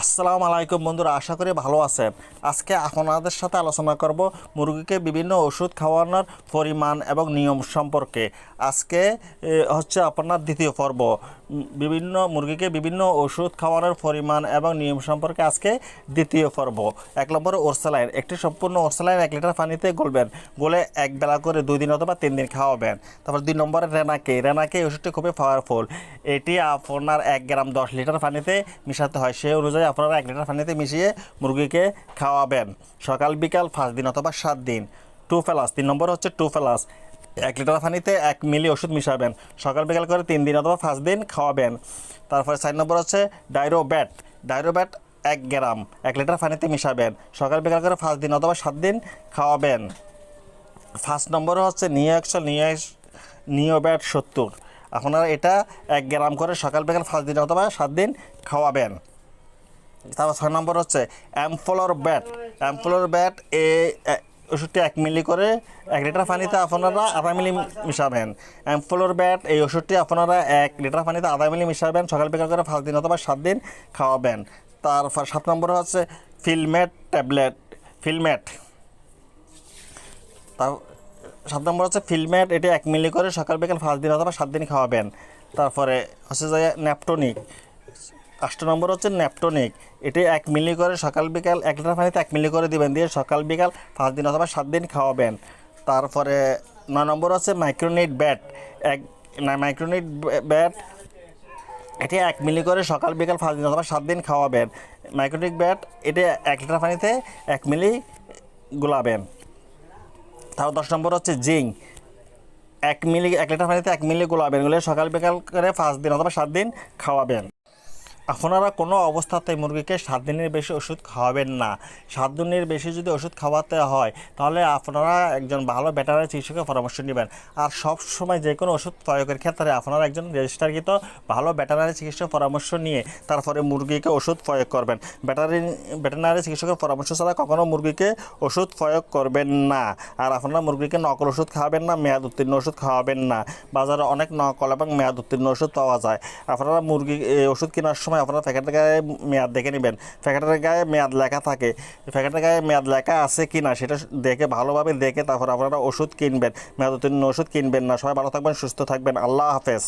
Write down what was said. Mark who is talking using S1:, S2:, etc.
S1: আসসালামু আলাইকুম বন্ধুরা, আশা করি ভালো আছেন। আজকে আপনাদের সাথে আলোচনা করব মুরগিকে বিভিন্ন ওষুধ খাওয়ানোর পরিমাণ এবং নিয়ম সম্পর্কে। আজকে হচ্ছে আপনার দ্বিতীয় পর্ব। বিভিন্ন মুরগিকে বিভিন্ন ওষুধ খাওয়ানোর পরিমাণ এবং নিয়ম সম্পর্কে আজকে দ্বিতীয় পর্ব। 1 নম্বরে ওরসালাইন। একটি সম্পূর্ণ ওরসালাইন 1 লিটার পানিতে গলবেন, গলে এক বেলা করে 2 দিন অথবা 3 দিন খাওয়াবেন। তারপর 2 নম্বরে রেনাকে। এই ওষুধটি খুবই পাওয়ারফুল। এটি আপনার 1 গ্রাম 10 লিটার পানিতে মিশাতে হয়। সেই অনুযায়ী আপনারা 1 লিটার পানিতে মিশিয়ে মুরগিকে খাওয়াবেন সকাল বিকাল 5 দিন অথবা 7 দিন। 2 প্লাস। 3 নম্বর হচ্ছে 2 প্লাস। 1 লিটার পানিতে 1 মিলি ওষুধ মিশাবেন, সকাল বিকাল করে 3 দিন অথবা 5 দিন খাওয়াবেন। তারপরে 4 নম্বর হচ্ছে ডাইরোব্যাট। 1 গ্রাম 1 লিটার পানিতে মিশাবেন, সকাল বিকাল করে 5 দিন অথবা 7 দিন খাওয়াবেন। 5 নম্বরে হচ্ছে নিওব্যাট 70। আপনারা এটা 1 গ্রাম করে সকাল বিকাল 5 দিন অথবা 7 দিন খাওয়াবেন। তারপর 6 নম্বর হচ্ছে অ্যাম্ফ্লোরব্যাট। এই ওষুধটি 1 মিলি করে 1 লিটার পানিতে আপনারা 0.5 মিলি মিশাবেন। অ্যাম্ফ্লোরব্যাট এই ওষুধটি আপনারা 1 লিটার পানিতে 0.5 মিলি মিশাবেন, সকাল বিকাল করে 5 দিন অথবা 7 দিন খাওয়াবেন। তারপর 7 নম্বর হচ্ছে ফিলমেট ট্যাবলেট। তার 7 নম্বর হচ্ছে ফিলমেট। এটি 1 মিলি করে সকাল বিকাল 5 দিন অথবা 7 দিন খাওয়াবেন। তারপরে হচ্ছে যে ন্যাপটনিক। 8 নম্বর হচ্ছে ন্যাপটনিক। এটি 1 মিলি করে সকাল বিকাল 1 লিটার পানিতে 1 মিলি করে দিবেন, দিয়ে সকাল বিকাল 5 দিন অথবা 7 দিন খাওয়াবেন। তারপরে 9 নম্বর হচ্ছে মাইক্রোনিট ব্যাট। এটি 1 মিলি করে সকাল বিকাল 5 দিন অথবা 7 দিন খাওয়াবেন। মাইক্রোনিক ব্যাট এটি 1 লিটার পানিতে 1 মিলি গোলাবেন। তারপর 10 নম্বর হচ্ছে জিঙ্ক। 1 লিটার পানিতে 1 মিলি গোলাবেন, গুলে সকাল বিকাল করে 5 দিন অথবা 7 দিন খাওয়াবেন। আপনারা কোনো অবস্থাতেই মুরগিকে 7 দিনের বেশি ওষুধ খাওয়াবেন না। 7 দিনের বেশি যদি ওষুধ খাওয়াতে হয় তাহলে আপনারা একজন ভালো ভেটেরিনারি চিকিৎসকের পরামর্শ নেবেন। আর সব সময় যে কোনো ওষুধ প্রয়োগের ক্ষেত্রে আপনারা একজন রেজিস্টারকৃত ভালো ভেটেরিনারি চিকিৎসকের পরামর্শ নিয়ে তারপরে মুরগিকে ওষুধ প্রয়োগ করবেন। ভেটেরিনারি চিকিৎসকের পরামর্শ ছাড়া কখনো মুরগিকে ওষুধ প্রয়োগ করবেন না। আর আপনারা মুরগিকে নকল ওষুধ খাওয়াবেন না, মেয়াদ উত্তীর্ণ ওষুধ খাওয়াবেন না। বাজারে অনেক নকল এবং মেয়াদ উত্তীর্ণ ওষুধ পাওয়া যায়। আপনারা মুরগি ওষুধ কেনার সময় আপনারা প্যাকেটের গায়ে মেয়াদ দেখে নেবেন। প্যাকেটের গায়ে মেয়াদ লেখা থাকে, প্যাকেটের গায়ে মেয়াদ লেখা আছে কি না সেটা দেখে ভালোভাবে দেখে তারপর আপনারা ওষুধ কিনবেন। মেয়াদ উত্তীর্ণ ওষুধ কিনবেন না। সবাই ভালো থাকবেন, সুস্থ থাকবেন। আল্লাহ হাফেজ।